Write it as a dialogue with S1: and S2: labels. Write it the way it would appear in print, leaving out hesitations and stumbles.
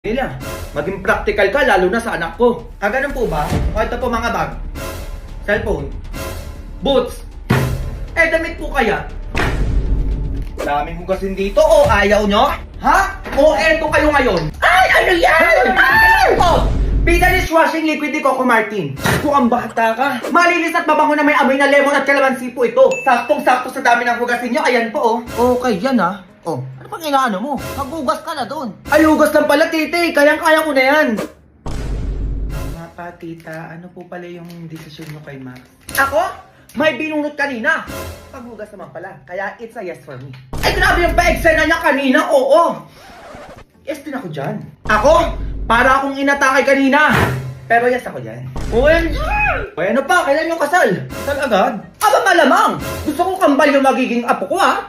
S1: nila. Maging practical ka, lalo na sa anak ko. Ganun po ba? O ito po mga bag. Cellphone. Boots. Damit po kaya? Dami mo kasi dito. O ayaw nyo? Ha? O eto kayo ngayon? Ay, ano yan? Oh, Bida dishwashing liquid ni Coco Martin. Kung ang bata ka. Malinis at mabango na may amoy na lemon at kalamansi po ito. Saktong-sakto sa dami ng hugasin nyo. Ayan po Okay yan ha. Ano pang inaano mo? Maghugas ka na doon. Ay, hugas lang pala, tite. Kayang-kaya ko na yan. Tama pa, tita. Ano po pala yung desisyon nyo kay Max? Ako? May binunot kanina. Paghugas naman pala. Kaya it's a yes for me. Ay, grabe yung pa-eksena niya kanina. Oo. Yes din ako dyan. Ako? Para akong inatake kanina. Pero yes ako dyan. Ano pa? Kailan yung kasal? Kasal agad? Aba malamang. Gusto ko kambal yung magiging apo ko ha.